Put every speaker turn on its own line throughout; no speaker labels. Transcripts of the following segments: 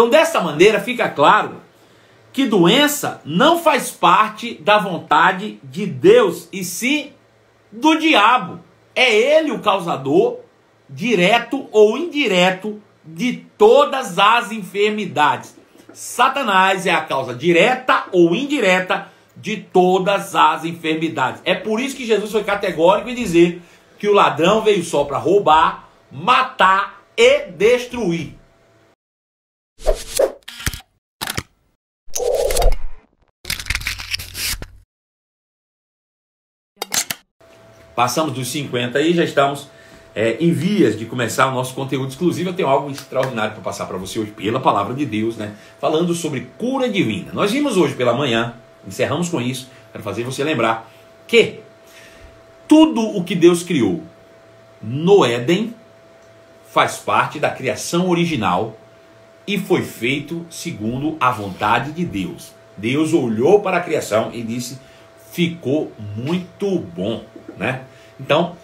Então, dessa maneira, fica claro que doença não faz parte da vontade de Deus, e sim do diabo. É ele o causador, direto ou indireto, de todas as enfermidades. Satanás é a causa direta ou indireta de todas as enfermidades. É por isso que Jesus foi categórico em dizer que o ladrão veio só para roubar, matar e destruir. Passamos dos 50 e já estamos em vias de começar o nosso conteúdo exclusivo. Eu tenho algo extraordinário para passar para você hoje pela palavra de Deus, né? Falando sobre cura divina. Nós vimos hoje pela manhã, encerramos com isso, quero fazer você lembrar que tudo o que Deus criou no Éden faz parte da criação original e foi feito segundo a vontade de Deus. Deus olhou para a criação e disse: ficou muito bom, né? Então,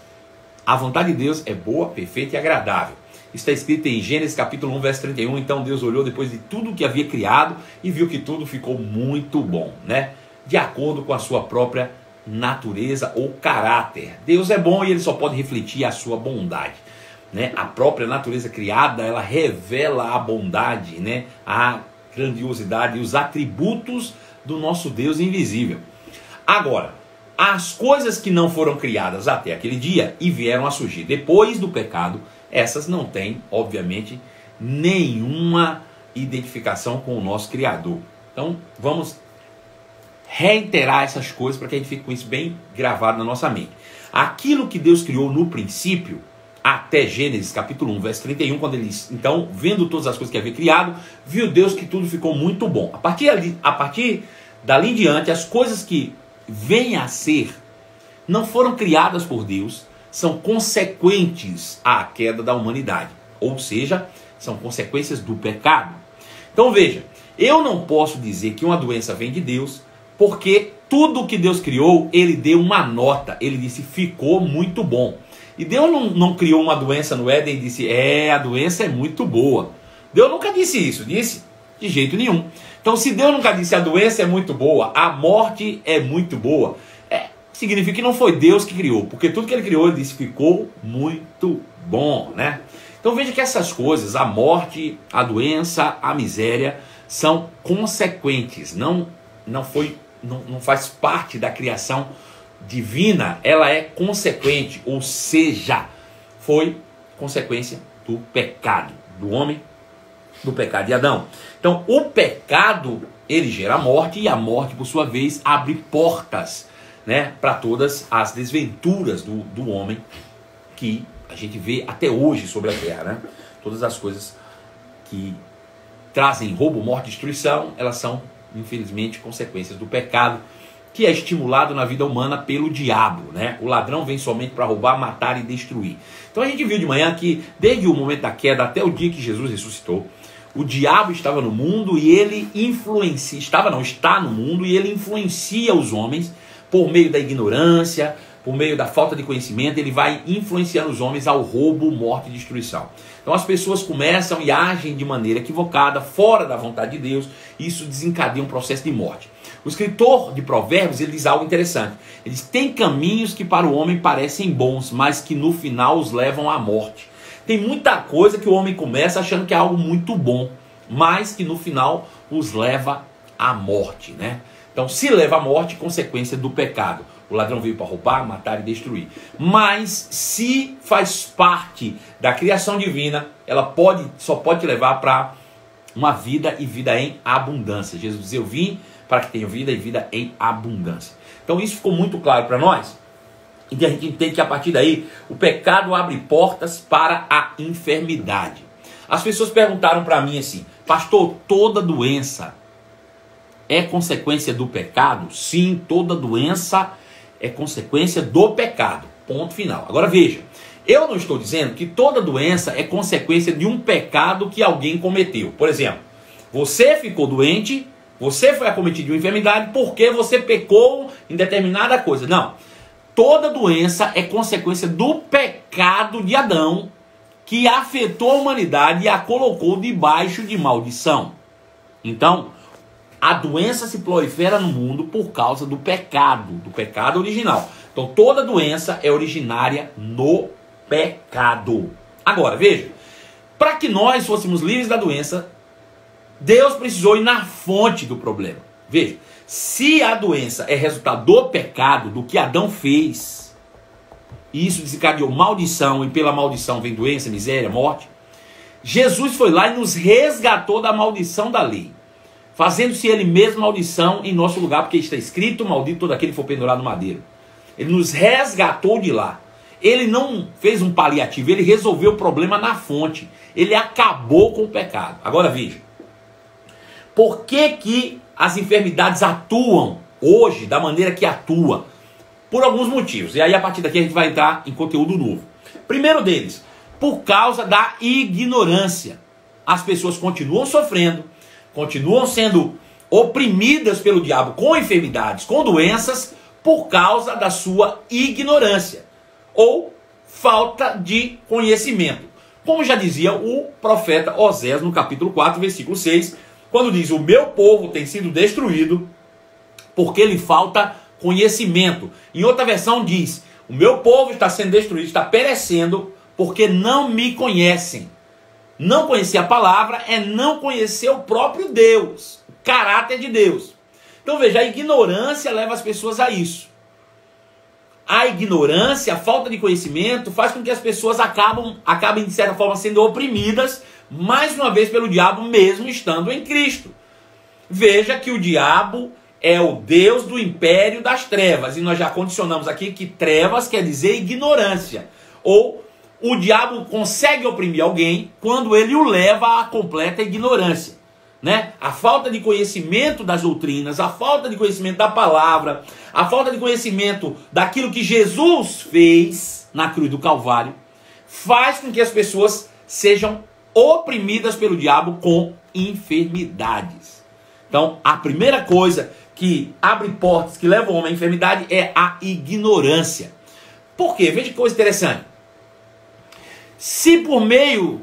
a vontade de Deus é boa, perfeita e agradável. Está escrito em Gênesis capítulo 1, verso 31. Então Deus olhou depois de tudo que havia criado e viu que tudo ficou muito bom, né? De acordo com a sua própria natureza ou caráter. Deus é bom e ele só pode refletir a sua bondade, né? A própria natureza criada, ela revela a bondade, né? A grandiosidade e os atributos do nosso Deus invisível. Agora, as coisas que não foram criadas até aquele dia e vieram a surgir depois do pecado, essas não têm, obviamente, nenhuma identificação com o nosso Criador. Então, vamos reiterar essas coisas para que a gente fique com isso bem gravado na nossa mente. Aquilo que Deus criou no princípio, até Gênesis capítulo 1, verso 31, quando ele, então, vendo todas as coisas que havia criado, viu Deus que tudo ficou muito bom. A partir dali em diante, as coisas que vêm a ser não foram criadas por Deus, são consequentes à queda da humanidade, ou seja, são consequências do pecado. Então veja, eu não posso dizer que uma doença vem de Deus, porque tudo que Deus criou, ele deu uma nota, ele disse: ficou muito bom. E Deus não criou uma doença no Éden e disse: a doença é muito boa. Deus nunca disse isso, disse? De jeito nenhum. Então, se Deus nunca disse a doença é muito boa, a morte é muito boa, significa que não foi Deus que criou, porque tudo que ele criou, ele disse: ficou muito bom, né? Então veja que essas coisas, a morte, a doença, a miséria, são consequentes, não faz parte da criação divina, ela é consequente, ou seja, foi consequência do pecado do homem, do pecado de Adão. Então, o pecado, ele gera a morte, e a morte, por sua vez, abre portas, né, para todas as desventuras do homem que a gente vê até hoje sobre a terra, né? Todas as coisas que trazem roubo, morte e destruição, elas são, infelizmente, consequências do pecado, que é estimulado na vida humana pelo diabo, né? O ladrão vem somente para roubar, matar e destruir. Então a gente viu de manhã que, desde o momento da queda até o dia que Jesus ressuscitou, o diabo estava no mundo e ele está no mundo e ele influencia os homens por meio da ignorância, por meio da falta de conhecimento. Ele vai influenciando os homens ao roubo, morte e destruição. Então as pessoas começam e agem de maneira equivocada, fora da vontade de Deus, e isso desencadeia um processo de morte. O escritor de Provérbios, ele diz algo interessante. Ele diz: tem caminhos que para o homem parecem bons, mas que no final os levam à morte. Tem muita coisa que o homem começa achando que é algo muito bom, mas que no final os leva à morte, né? Então, se leva à morte, consequência do pecado. O ladrão veio para roubar, matar e destruir. Mas se faz parte da criação divina, ela só pode te levar para uma vida, e vida em abundância. Jesus diz: eu vim para que tenham vida e vida em abundância. Então isso ficou muito claro para nós. E a gente entende que a partir daí o pecado abre portas para a enfermidade. As pessoas perguntaram para mim assim: pastor, toda doença é consequência do pecado? Sim, toda doença é consequência do pecado. Ponto final. Agora veja, eu não estou dizendo que toda doença é consequência de um pecado que alguém cometeu. Por exemplo, você ficou doente, você foi acometido de uma enfermidade porque você pecou em determinada coisa. Não. Toda doença é consequência do pecado de Adão que afetou a humanidade e a colocou debaixo de maldição. Então, a doença se prolifera no mundo por causa do pecado original. Então, toda doença é originária no pecado. Agora, veja, para que nós fôssemos livres da doença, Deus precisou ir na fonte do problema. Veja, se a doença é resultado do pecado, do que Adão fez, e isso desencadeou maldição, e pela maldição vem doença, miséria, morte, Jesus foi lá e nos resgatou da maldição da lei, fazendo-se ele mesmo maldição em nosso lugar, porque está escrito: maldito todo aquele que for pendurado no madeiro. Ele nos resgatou de lá. Ele não fez um paliativo, ele resolveu o problema na fonte. Ele acabou com o pecado. Agora veja, por que as enfermidades atuam hoje da maneira que atua? Por alguns motivos. E aí a partir daqui a gente vai entrar em conteúdo novo. Primeiro deles, por causa da ignorância. As pessoas continuam sofrendo, continuam sendo oprimidas pelo diabo com enfermidades, com doenças, por causa da sua ignorância ou falta de conhecimento. Como já dizia o profeta Osés no capítulo 4, versículo 6, quando diz: o meu povo tem sido destruído porque lhe falta conhecimento. Em outra versão diz: o meu povo está sendo destruído, está perecendo porque não me conhecem. Não conhecer a palavra é não conhecer o próprio Deus, o caráter de Deus. Então veja, a ignorância leva as pessoas a isso. A ignorância, a falta de conhecimento faz com que as pessoas acabem de certa forma sendo oprimidas, mais uma vez pelo diabo, mesmo estando em Cristo. Veja que o diabo é o Deus do império das trevas, e nós já condicionamos aqui que trevas quer dizer ignorância, ou o diabo consegue oprimir alguém quando ele o leva à completa ignorância, né? A falta de conhecimento das doutrinas, a falta de conhecimento da palavra, a falta de conhecimento daquilo que Jesus fez na cruz do Calvário, faz com que as pessoas sejam oprimidas pelo diabo com enfermidades. Então, a primeira coisa que abre portas, que leva o homem à enfermidade, é a ignorância. Por quê? Veja que coisa interessante. Se por meio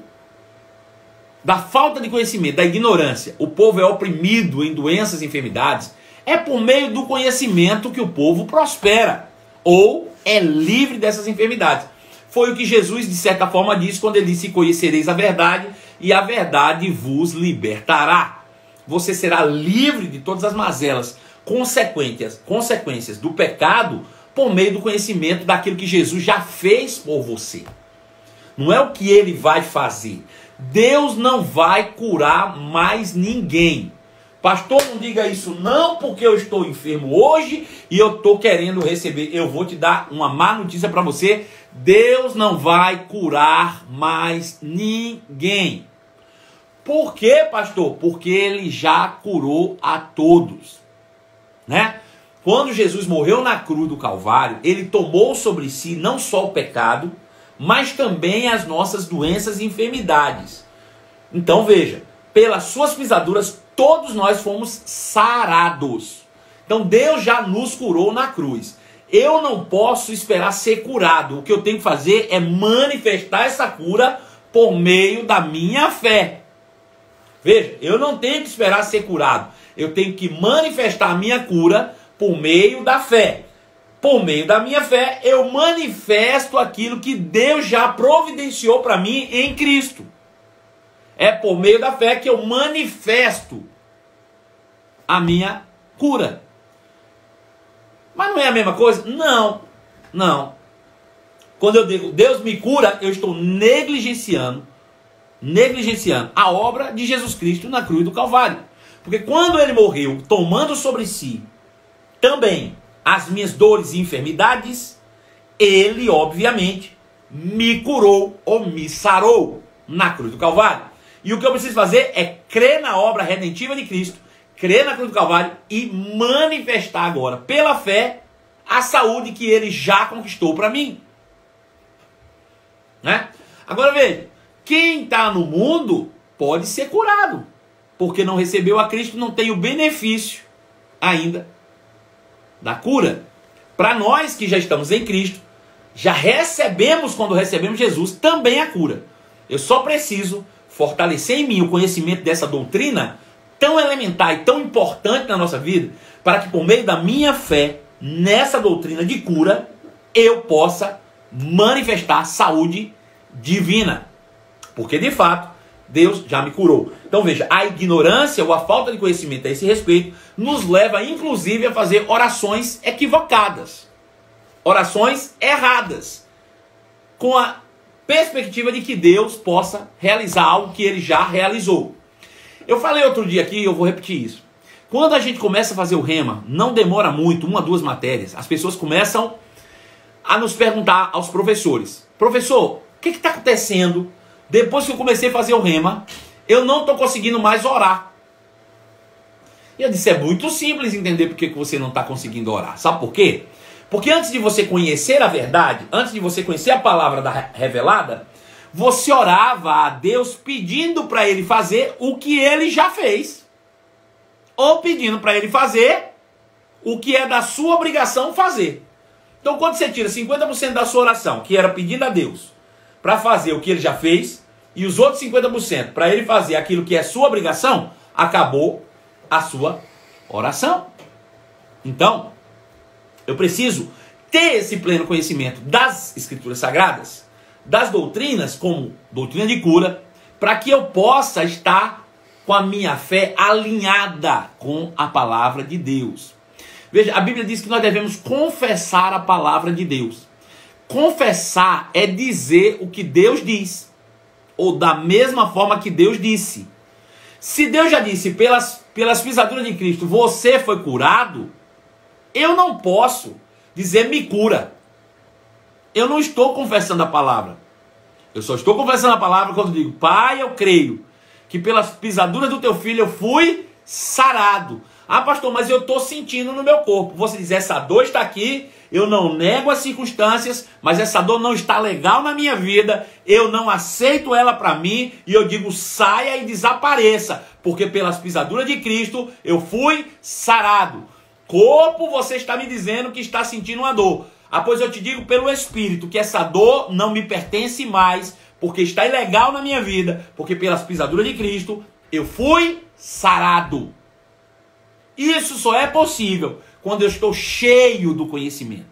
da falta de conhecimento, da ignorância, o povo é oprimido em doenças e enfermidades, é por meio do conhecimento que o povo prospera, ou é livre dessas enfermidades. Foi o que Jesus, de certa forma, disse quando ele disse: conhecereis a verdade, e a verdade vos libertará. Você será livre de todas as mazelas, consequências do pecado, por meio do conhecimento daquilo que Jesus já fez por você. Não é o que ele vai fazer. Deus não vai curar mais ninguém. Pastor, não diga isso não, porque eu estou enfermo hoje e eu estou querendo receber. Eu vou te dar uma má notícia para você. Deus não vai curar mais ninguém. Por quê, pastor? Porque ele já curou a todos, né? Quando Jesus morreu na cruz do Calvário, ele tomou sobre si não só o pecado, mas também as nossas doenças e enfermidades. Então veja, pelas suas pisaduras todos nós fomos sarados. Então Deus já nos curou na cruz. Eu não posso esperar ser curado. O que eu tenho que fazer é manifestar essa cura por meio da minha fé. Veja, eu não tenho que esperar ser curado. Eu tenho que manifestar a minha cura por meio da fé. Por meio da minha fé, eu manifesto aquilo que Deus já providenciou para mim em Cristo. É por meio da fé que eu manifesto a minha cura. Mas não é a mesma coisa? Não, não. Quando eu digo Deus me cura, eu estou negligenciando a obra de Jesus Cristo na cruz do Calvário. Porque quando ele morreu, tomando sobre si também as minhas dores e enfermidades, ele obviamente me curou ou me sarou na cruz do Calvário. E o que eu preciso fazer é crer na obra redentiva de Cristo, crer na cruz do Calvário e manifestar agora, pela fé, a saúde que ele já conquistou para mim, né? Agora veja, quem está no mundo pode ser curado, porque não recebeu a Cristo, não tem o benefício ainda da cura. Para nós que já estamos em Cristo, já recebemos, quando recebemos Jesus, também a cura. Eu só preciso fortalecer em mim o conhecimento dessa doutrina tão elementar e tão importante na nossa vida, para que por meio da minha fé nessa doutrina de cura, eu possa manifestar saúde divina. Porque de fato, Deus já me curou. Então veja, a ignorância ou a falta de conhecimento a esse respeito nos leva inclusive a fazer orações equivocadas, orações erradas, com a perspectiva de que Deus possa realizar algo que Ele já realizou. Eu falei outro dia aqui, eu vou repetir isso. Quando a gente começa a fazer o rema, não demora muito, 1 a 2 matérias, as pessoas começam a nos perguntar aos professores: professor, o que está acontecendo? Depois que eu comecei a fazer o rema, eu não estou conseguindo mais orar. E eu disse, é muito simples entender por que você não está conseguindo orar. Sabe por quê? Porque antes de você conhecer a verdade, antes de você conhecer a palavra revelada, você orava a Deus pedindo para Ele fazer o que Ele já fez. Ou pedindo para Ele fazer o que é da sua obrigação fazer. Então quando você tira 50% da sua oração, que era pedindo a Deus para fazer o que Ele já fez, e os outros 50% para Ele fazer aquilo que é sua obrigação, acabou a sua oração. Então, eu preciso ter esse pleno conhecimento das Escrituras Sagradas, das doutrinas, como doutrina de cura, para que eu possa estar com a minha fé alinhada com a palavra de Deus. Veja, a Bíblia diz que nós devemos confessar a palavra de Deus. Confessar é dizer o que Deus diz, ou da mesma forma que Deus disse. Se Deus já disse, pelas pisaduras de Cristo, você foi curado, eu não posso dizer me cura. Eu não estou confessando a palavra. Eu só estou confessando a palavra quando digo, Pai, eu creio que pelas pisaduras do teu filho eu fui sarado. Ah, pastor, mas eu estou sentindo no meu corpo. Você diz, essa dor está aqui, eu não nego as circunstâncias, mas essa dor não está legal na minha vida, eu não aceito ela para mim, e eu digo, saia e desapareça, porque pelas pisaduras de Cristo eu fui sarado. Corpo, você está me dizendo que está sentindo uma dor. Ah, pois eu te digo pelo Espírito que essa dor não me pertence mais, porque está ilegal na minha vida, porque pelas pisaduras de Cristo eu fui sarado. Isso só é possível quando eu estou cheio do conhecimento,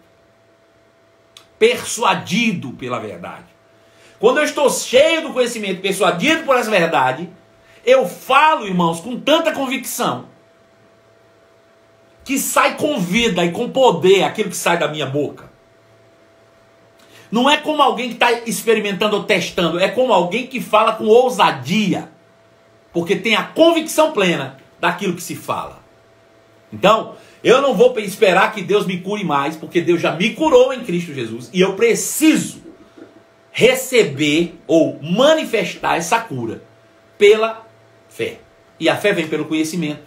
persuadido pela verdade. Quando eu estou cheio do conhecimento, persuadido por essa verdade, eu falo, irmãos, com tanta convicção, que sai com vida e com poder aquilo que sai da minha boca. Não é como alguém que está experimentando ou testando, é como alguém que fala com ousadia, porque tem a convicção plena daquilo que se fala. Então, eu não vou esperar que Deus me cure mais, porque Deus já me curou em Cristo Jesus, e eu preciso receber ou manifestar essa cura pela fé. E a fé vem pelo conhecimento,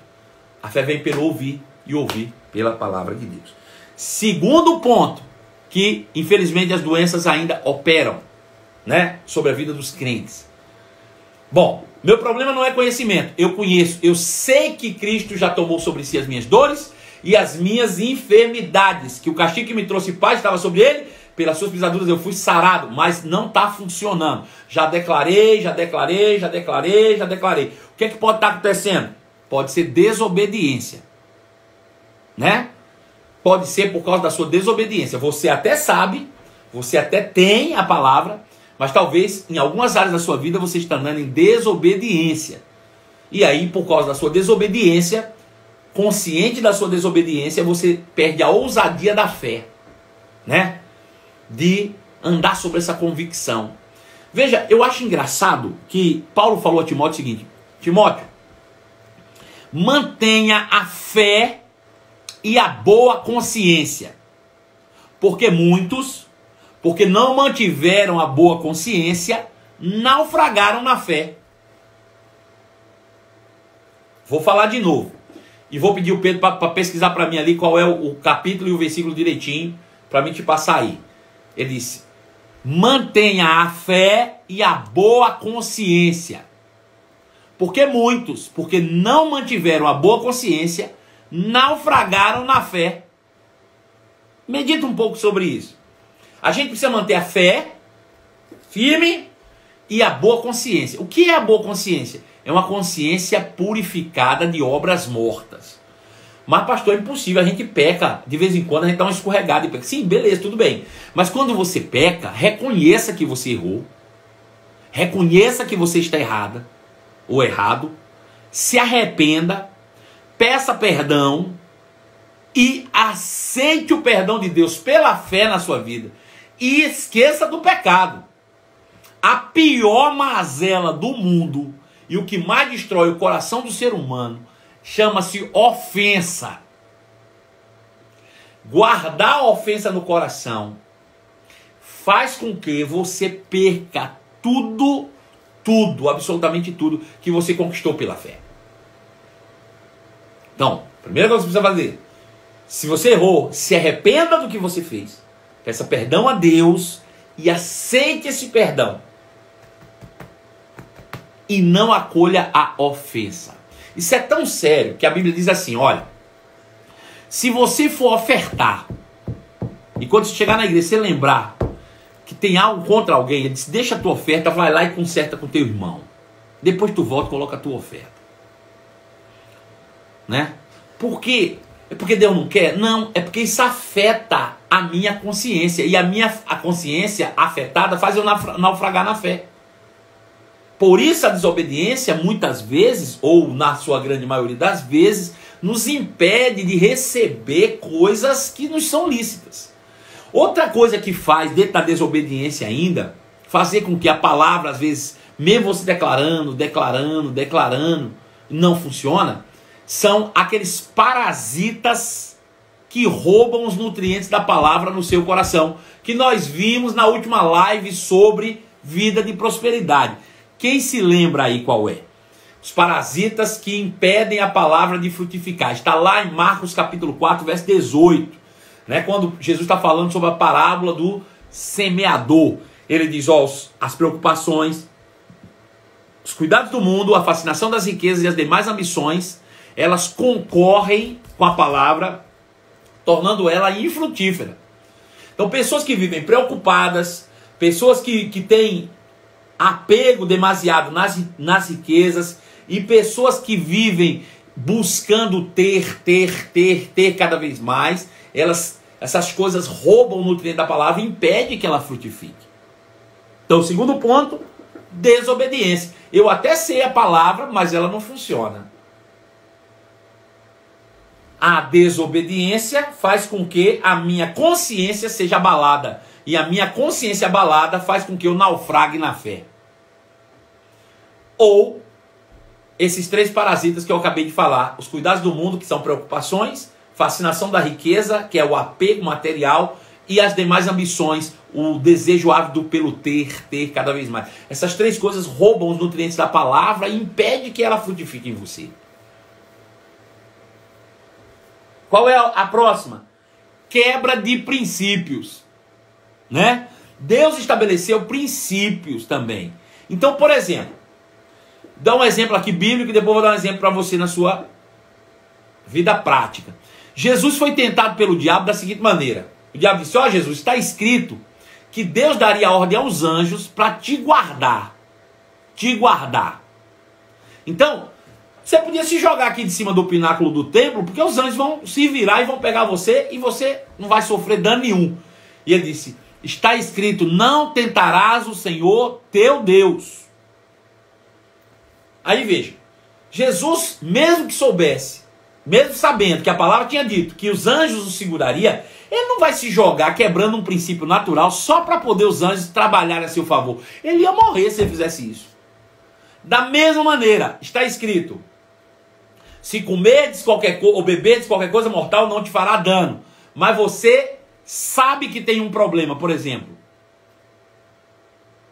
a fé vem pelo ouvir, e ouvir pela palavra de Deus. Segundo ponto, que infelizmente as doenças ainda operam, né, sobre a vida dos crentes. Bom, meu problema não é conhecimento, eu conheço, eu sei que Cristo já tomou sobre si as minhas dores e as minhas enfermidades, que o castigo que me trouxe paz estava sobre ele, pelas suas pisaduras eu fui sarado, mas não está funcionando. Já declarei. O que é que pode estar acontecendo? Pode ser desobediência, né? Pode ser por causa da sua desobediência. Você até sabe, você até tem a palavra, mas talvez em algumas áreas da sua vida você está andando em desobediência. E aí, por causa da sua desobediência, consciente da sua desobediência, você perde a ousadia da fé, né? De andar sobre essa convicção. Veja, eu acho engraçado que Paulo falou a Timóteo o seguinte: Timóteo, mantenha a fé e a boa consciência, porque muitos, porque não mantiveram a boa consciência, naufragaram na fé. Vou falar de novo, e vou pedir o Pedro para pesquisar para mim ali qual é o capítulo e o versículo direitinho, para mim te passar aí. Ele disse, mantenha a fé e a boa consciência, porque muitos, porque não mantiveram a boa consciência, naufragaram na fé. Medita um pouco sobre isso. A gente precisa manter a fé firme e a boa consciência. O que é a boa consciência? É uma consciência purificada de obras mortas. Mas, pastor, é impossível, a gente peca, de vez em quando a gente dá uma escorregada e peca. Sim, beleza, tudo bem. Mas quando você peca, reconheça que você errou, reconheça que você está errada, ou errado, se arrependa, peça perdão e aceite o perdão de Deus pela fé na sua vida. E esqueça do pecado. A pior mazela do mundo e o que mais destrói o coração do ser humano chama-se ofensa. Guardar a ofensa no coração faz com que você perca tudo, absolutamente tudo que você conquistou pela fé. Então, a primeira coisa que você precisa fazer, se você errou, se arrependa do que você fez, peça perdão a Deus e aceite esse perdão. E não acolha a ofensa. Isso é tão sério que a Bíblia diz assim, olha, se você for ofertar, e quando você chegar na igreja, você lembrar que tem algo contra alguém, ele diz, deixa a tua oferta, vai lá e conserta com teu irmão. Depois tu volta e coloca a tua oferta. Né? Por quê? É porque Deus não quer? Não, é porque isso afeta a minha consciência. E a consciência afetada faz eu naufragar na fé. Por isso a desobediência, muitas vezes, ou na sua grande maioria das vezes, nos impede de receber coisas que nos são lícitas. Outra coisa que faz, dentro da desobediência ainda, fazer com que a palavra, às vezes, mesmo você declarando, não funciona, são aqueles parasitas que roubam os nutrientes da palavra no seu coração, que nós vimos na última live sobre vida de prosperidade. Quem se lembra aí qual é? Os parasitas que impedem a palavra de frutificar. Está lá em Marcos capítulo 4, verso 18. Né? Quando Jesus está falando sobre a parábola do semeador. Ele diz, ó, as preocupações, os cuidados do mundo, a fascinação das riquezas e as demais ambições, elas concorrem com a palavra, tornando ela infrutífera. Então, pessoas que vivem preocupadas, pessoas que têm apego demasiado nas riquezas, e pessoas que vivem buscando ter cada vez mais, essas coisas roubam o nutriente da palavra e impedem que ela frutifique. Então, o segundo ponto, desobediência. Eu até sei a palavra, mas ela não funciona. A desobediência faz com que a minha consciência seja abalada. E a minha consciência abalada faz com que eu naufrague na fé. Ou esses três parasitas que eu acabei de falar. Os cuidados do mundo, que são preocupações. Fascinação da riqueza, que é o apego material. E as demais ambições, o desejo ávido pelo ter cada vez mais. Essas três coisas roubam os nutrientes da palavra e impedem que ela frutifique em você. Qual é a próxima? Quebra de princípios. Né? Deus estabeleceu princípios também. Então, por exemplo, dá um exemplo aqui bíblico e depois vou dar um exemplo para você na sua vida prática. Jesus foi tentado pelo diabo da seguinte maneira. O diabo disse, ó Jesus, está escrito que Deus daria ordem aos anjos para te guardar. Te guardar. Então, você podia se jogar aqui de cima do pináculo do templo, porque os anjos vão se virar e vão pegar você e você não vai sofrer dano nenhum. E ele disse, está escrito, não tentarás o Senhor teu Deus. Aí veja, Jesus, mesmo que soubesse, mesmo sabendo que a palavra tinha dito que os anjos o seguraria, ele não vai se jogar quebrando um princípio natural só para poder os anjos trabalharem a seu favor. Ele ia morrer se ele fizesse isso. Da mesma maneira, está escrito, se comerdes qualquer coisa ou beberdes qualquer coisa mortal, não te fará dano. Mas você sabe que tem um problema, por exemplo,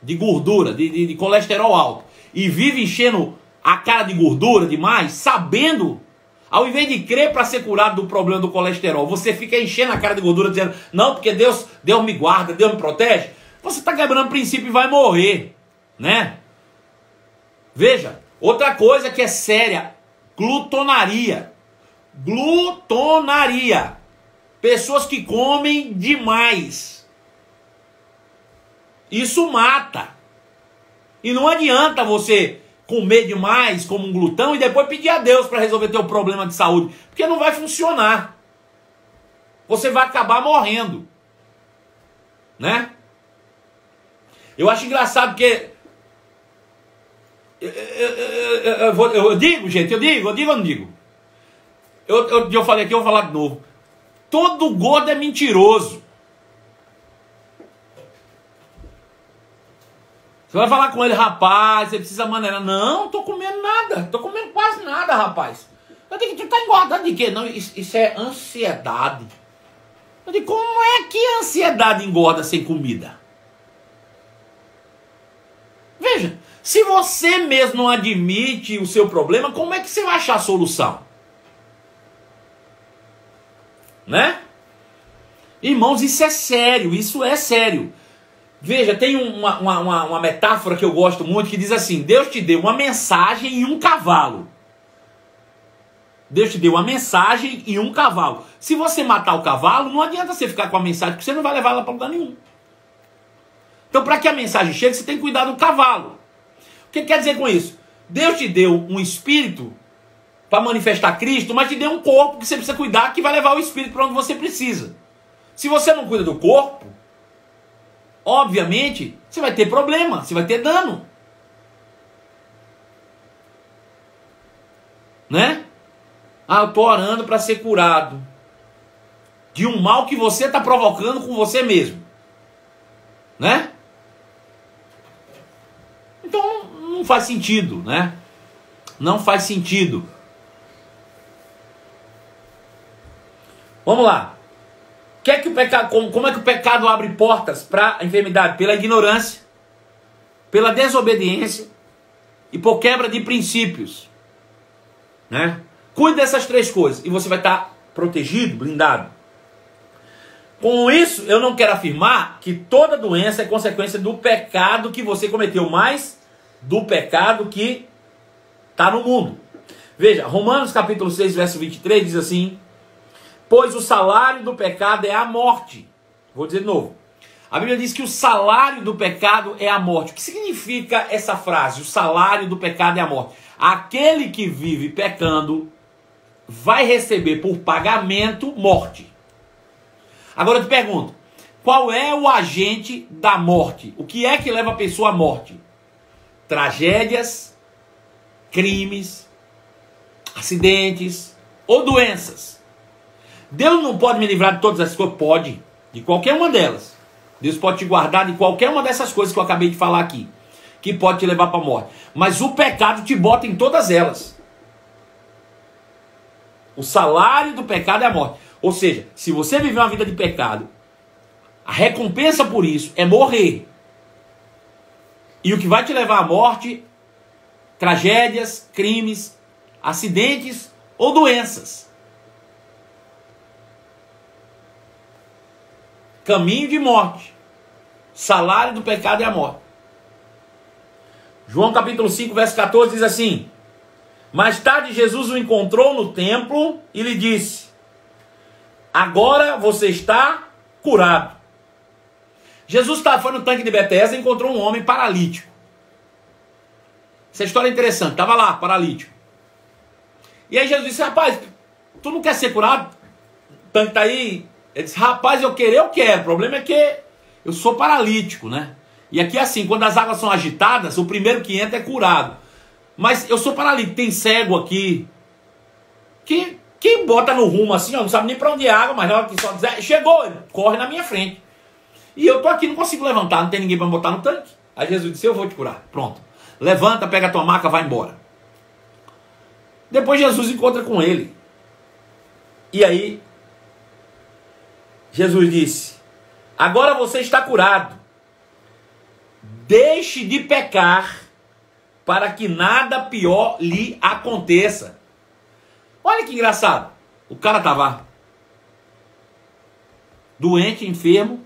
de gordura, de colesterol alto, e vive enchendo a cara de gordura demais, sabendo, ao invés de crer para ser curado do problema do colesterol, você fica enchendo a cara de gordura dizendo, não, porque Deus me guarda, Deus me protege. Você está quebrando o princípio e vai morrer, né? Veja, outra coisa que é séria, glutonaria. Glutonaria. Pessoas que comem demais. Isso mata. E não adianta você comer demais como um glutão e depois pedir a Deus para resolver teu problema de saúde, porque não vai funcionar. Você vai acabar morrendo, né? Eu acho engraçado porque eu digo, gente, eu digo ou não digo? Eu falei aqui, eu vou falar de novo. Todo gordo é mentiroso. Você vai falar com ele, rapaz, você precisa maneirar. Não, tô comendo nada. Tô comendo quase nada, rapaz. Eu digo, tu tá engordando de quê? Não, isso é ansiedade. Eu digo, como é que a ansiedade engorda sem comida? Veja, se você mesmo não admite o seu problema, como é que você vai achar a solução? Né? Irmãos, isso é sério, isso é sério. Veja, tem uma metáfora que eu gosto muito que diz assim: Deus te deu uma mensagem e um cavalo. Deus te deu uma mensagem e um cavalo. Se você matar o cavalo, não adianta você ficar com a mensagem, porque você não vai levar ela para lugar nenhum. Então, para que a mensagem chegue, você tem que cuidar do cavalo. O que quer dizer com isso? Deus te deu um espírito para manifestar Cristo, mas te deu um corpo que você precisa cuidar, que vai levar o espírito para onde você precisa. Se você não cuida do corpo, obviamente, você vai ter problema, você vai ter dano. Né? Ah, eu estou orando para ser curado de um mal que você está provocando com você mesmo. Né? Então, não faz sentido, né? Não faz sentido. Vamos lá. Como é que o pecado abre portas para a enfermidade? Pela ignorância, pela desobediência e por quebra de princípios. Né? Cuide dessas três coisas e você vai estar protegido, blindado. Com isso, eu não quero afirmar que toda doença é consequência do pecado que você cometeu, mas do pecado que está no mundo. Veja, Romanos capítulo 6, verso 23 diz assim: pois o salário do pecado é a morte. Vou dizer de novo. A Bíblia diz que o salário do pecado é a morte. O que significa essa frase? O salário do pecado é a morte. Aquele que vive pecando vai receber por pagamento morte. Agora eu te pergunto, qual é o agente da morte? O que é que leva a pessoa à morte? Tragédias, crimes, acidentes ou doenças. Deus não pode me livrar de todas essas coisas? Pode, de qualquer uma delas. Deus pode te guardar de qualquer uma dessas coisas que eu acabei de falar aqui, que pode te levar para a morte. Mas o pecado te bota em todas elas. O salário do pecado é a morte. Ou seja, se você viver uma vida de pecado, a recompensa por isso é morrer. E o que vai te levar à morte, tragédias, crimes, acidentes ou doenças. Caminho de morte. Salário do pecado é a morte. João capítulo 5, verso 14 diz assim: mais tarde Jesus o encontrou no templo e lhe disse: agora você está curado. Jesus foi no tanque de Betesda e encontrou um homem paralítico. Essa história é interessante. Estava lá, paralítico. E aí Jesus disse: rapaz, tu não quer ser curado? O tanque está aí. Ele disse: rapaz, eu quero. O problema é que eu sou paralítico, né? E aqui é assim, quando as águas são agitadas, o primeiro que entra é curado. Mas eu sou paralítico, tem cego aqui que bota no rumo assim, ó, não sabe nem para onde é água, mas na hora que só dizer, chegou, ele corre na minha frente. E eu tô aqui, não consigo levantar, não tem ninguém para me botar no tanque. Aí Jesus disse: eu vou te curar. Pronto. Levanta, pega a tua maca, vai embora. Depois Jesus encontra com ele. E aí Jesus disse: agora você está curado. Deixe de pecar para que nada pior lhe aconteça. Olha que engraçado. O cara estava doente, enfermo.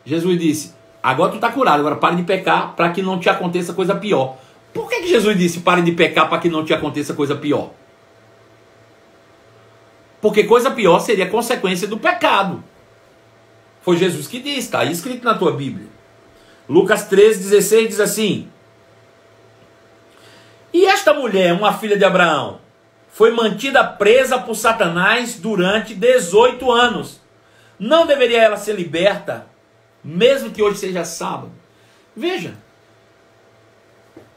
Jesus disse: agora tu está curado, agora pare de pecar para que não te aconteça coisa pior. Por que Jesus disse pare de pecar para que não te aconteça coisa pior? Porque coisa pior seria consequência do pecado. Foi Jesus que disse, está aí escrito na tua Bíblia. Lucas 13:16 diz assim: e esta mulher, uma filha de Abraão, foi mantida presa por Satanás durante 18 anos. Não deveria ela ser liberta, mesmo que hoje seja sábado? Veja,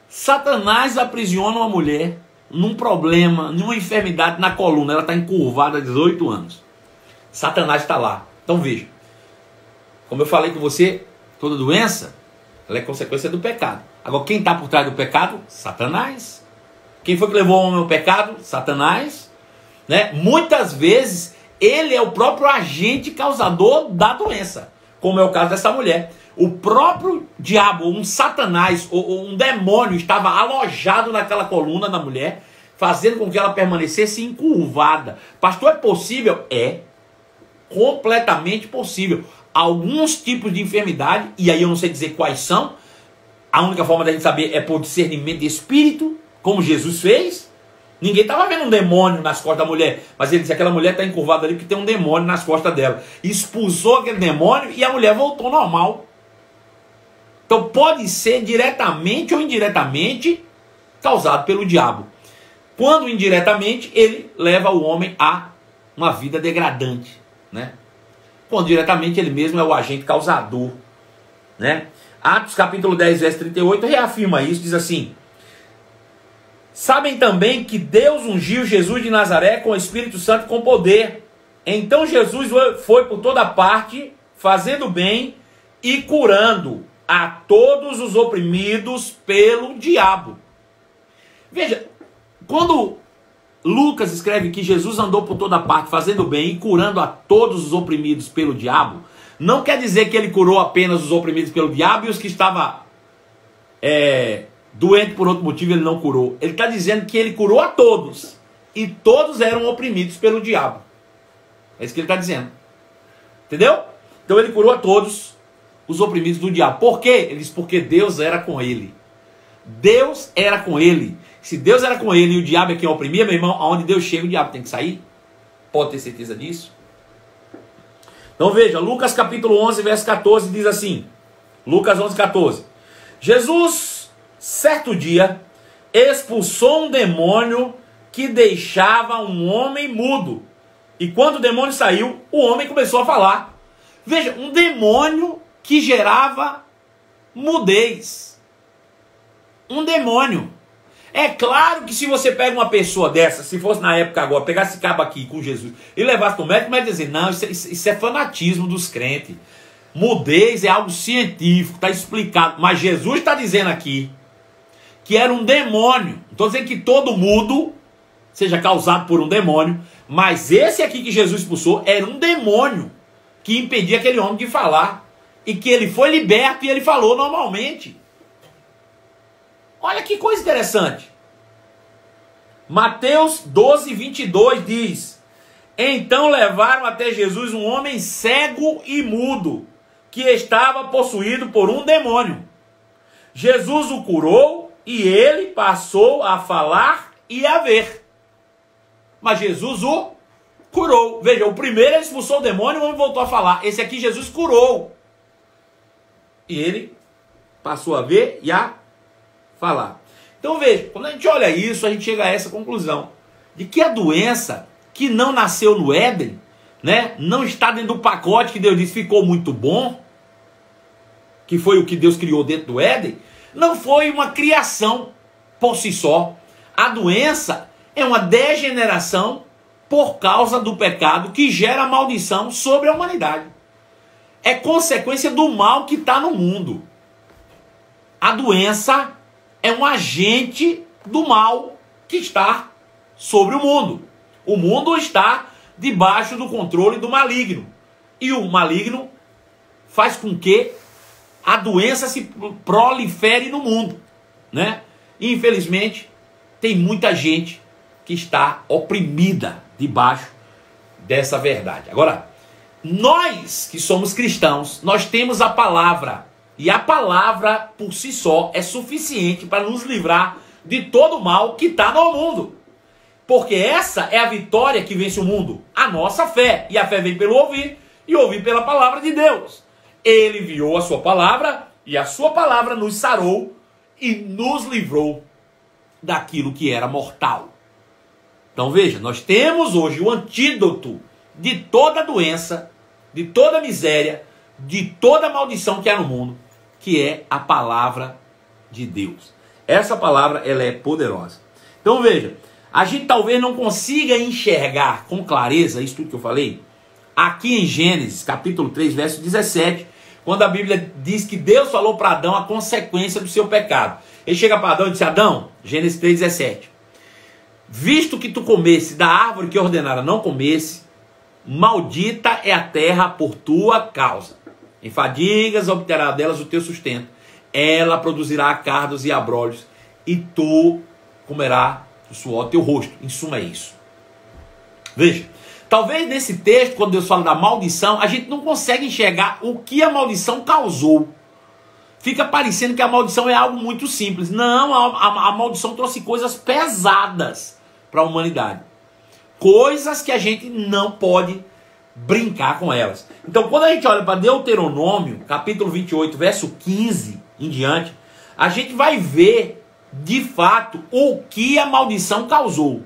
Satanás aprisiona uma mulher num problema, numa enfermidade na coluna. Ela está encurvada há 18 anos. Satanás está lá. Então veja, como eu falei com você, toda doença, ela é consequência do pecado. Agora, quem está por trás do pecado? Satanás. Quem foi que levou o homem ao pecado? Satanás. Né? Muitas vezes, ele é o próprio agente causador da doença, como é o caso dessa mulher. O próprio diabo, um Satanás, ou um demônio, estava alojado naquela coluna da mulher, fazendo com que ela permanecesse encurvada. Pastor, é possível? É completamente possível. Alguns tipos de enfermidade, e aí eu não sei dizer quais são, a única forma da gente saber é por discernimento de espírito, como Jesus fez. Ninguém estava vendo um demônio nas costas da mulher, mas ele disse: aquela mulher está encurvada ali porque tem um demônio nas costas dela. Expulsou aquele demônio e a mulher voltou normal. Então pode ser diretamente ou indiretamente causado pelo diabo. Quando indiretamente, ele leva o homem a uma vida degradante, né? Quando diretamente, ele mesmo é o agente causador, né? Atos capítulo 10, verso 38 reafirma isso, diz assim: sabem também que Deus ungiu Jesus de Nazaré com o Espírito Santo e com poder. Então Jesus foi por toda parte, fazendo bem e curando a todos os oprimidos pelo diabo. Veja, quando Lucas escreve que Jesus andou por toda parte, fazendo bem e curando a todos os oprimidos pelo diabo, não quer dizer que ele curou apenas os oprimidos pelo diabo e os que estavam doentes por outro motivo ele não curou. Ele está dizendo que ele curou a todos, e todos eram oprimidos pelo diabo. É isso que ele está dizendo. Entendeu? Então ele curou a todos os oprimidos do diabo. Por quê? Ele diz: porque Deus era com ele. Deus era com ele. Se Deus era com ele e o diabo é quem oprimia, meu irmão, aonde Deus chega, o diabo tem que sair. Pode ter certeza disso. Então veja, Lucas capítulo 11, verso 14 diz assim. Lucas 11, 14. Jesus, certo dia, expulsou um demônio que deixava um homem mudo. E quando o demônio saiu, o homem começou a falar. Veja, um demônio que gerava mudez. Um demônio. É claro que se você pega uma pessoa dessa, se fosse na época agora, pegasse esse cabo aqui com Jesus e levasse para o médico, mas dizer: não, isso é fanatismo dos crentes. Mudez é algo científico, está explicado. Mas Jesus está dizendo aqui que era um demônio. Não estou dizendo que todo mudo seja causado por um demônio, mas esse aqui que Jesus expulsou era um demônio que impedia aquele homem de falar. E que ele foi liberto e ele falou normalmente. Olha que coisa interessante. Mateus 12, 22 diz: então levaram até Jesus um homem cego e mudo, que estava possuído por um demônio. Jesus o curou e ele passou a falar e a ver. Mas Jesus o curou. Veja, o primeiro ele expulsou o demônio e o homem voltou a falar. Esse aqui Jesus curou. E ele passou a ver e a falar. Então veja, quando a gente olha isso, a gente chega a essa conclusão. De que a doença que não nasceu no Éden, né, não está dentro do pacote que Deus disse ficou muito bom, que foi o que Deus criou dentro do Éden, não foi uma criação por si só. A doença é uma degeneração por causa do pecado que gera maldição sobre a humanidade. É consequência do mal que está no mundo. A doença é um agente do mal que está sobre o mundo. O mundo está debaixo do controle do maligno. E o maligno faz com que a doença se prolifere no mundo, né? E, infelizmente, tem muita gente que está oprimida debaixo dessa verdade. Agora, nós que somos cristãos, nós temos a palavra. E a palavra por si só é suficiente para nos livrar de todo o mal que está no mundo. Porque essa é a vitória que vence o mundo. A nossa fé. E a fé vem pelo ouvir, e ouvir pela palavra de Deus. Ele enviou a sua palavra E a sua palavra nos sarou e nos livrou daquilo que era mortal. Então veja, nós temos hoje o antídoto de toda doença, de toda miséria, de toda maldição que há no mundo, que é a palavra de Deus. Essa palavra, ela é poderosa. Então veja, a gente talvez não consiga enxergar com clareza isso tudo que eu falei, aqui em Gênesis, capítulo 3, verso 17, quando a Bíblia diz que Deus falou para Adão a consequência do seu pecado. Ele chega para Adão e diz: Adão, Gênesis 3, 17, visto que tu comesse da árvore que ordenara não comesse, maldita é a terra por tua causa. Em fadigas obterá delas o teu sustento. Ela produzirá cardos e abrolhos, e tu comerás o suor do teu rosto. Em suma é isso. Veja, talvez nesse texto, quando Deus fala da maldição, a gente não consegue enxergar o que a maldição causou. Fica parecendo que a maldição é algo muito simples. Não, a maldição trouxe coisas pesadas para a humanidade. Coisas que a gente não pode brincar com elas. Então, quando a gente olha para Deuteronômio, capítulo 28, verso 15 em diante, a gente vai ver, de fato, o que a maldição causou.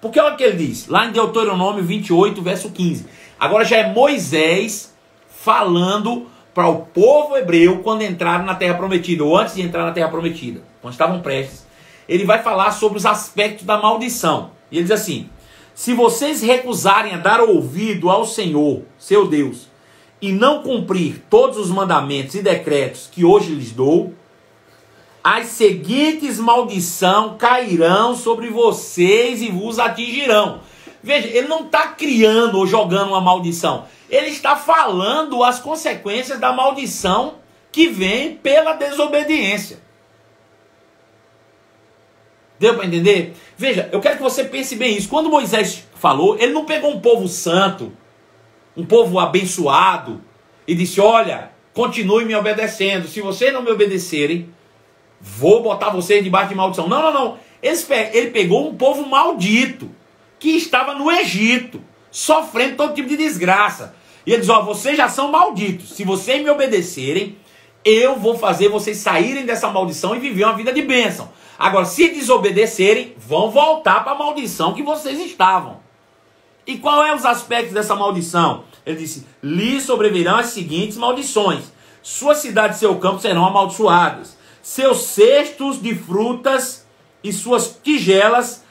Porque olha o que ele diz, lá em Deuteronômio 28, verso 15. Agora já é Moisés falando para o povo hebreu quando entraram na terra prometida, ou antes de entrar na terra prometida, quando estavam prestes. Ele vai falar sobre os aspectos da maldição. E ele diz assim: se vocês recusarem a dar ouvido ao Senhor, seu Deus, e não cumprir todos os mandamentos e decretos que hoje lhes dou, as seguintes maldições cairão sobre vocês e vos atingirão. Veja, ele não está criando ou jogando uma maldição. Ele está falando as consequências da maldição que vem pela desobediência. Deu para entender? Veja, eu quero que você pense bem isso. Quando Moisés falou, ele não pegou um povo santo, um povo abençoado, e disse: olha, continue me obedecendo. Se vocês não me obedecerem, vou botar vocês debaixo de maldição. Não, não, não. Ele pegou um povo maldito, que estava no Egito, sofrendo todo tipo de desgraça. E ele diz: ó, vocês já são malditos. Se vocês me obedecerem, eu vou fazer vocês saírem dessa maldição e viver uma vida de bênção. Agora, se desobedecerem, vão voltar para a maldição que vocês estavam. E qual é os aspectos dessa maldição? Ele disse: lhe sobrevirão as seguintes maldições. Sua cidade e seu campo serão amaldiçoados. Seus cestos de frutas e suas tigelas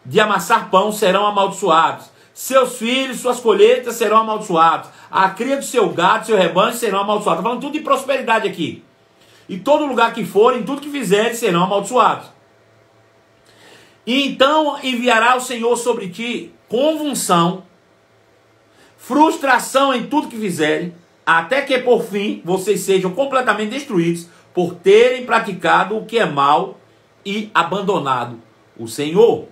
de amassar pão serão amaldiçoados. Seus filhos, suas colheitas serão amaldiçoados. A cria do seu gado, seu rebanho serão amaldiçoados. Estou falando tudo de prosperidade aqui. E todo lugar que forem, tudo que fizerem, serão amaldiçoados. E então enviará o Senhor sobre ti convulsão, frustração em tudo que fizerem, até que por fim vocês sejam completamente destruídos por terem praticado o que é mal e abandonado o Senhor.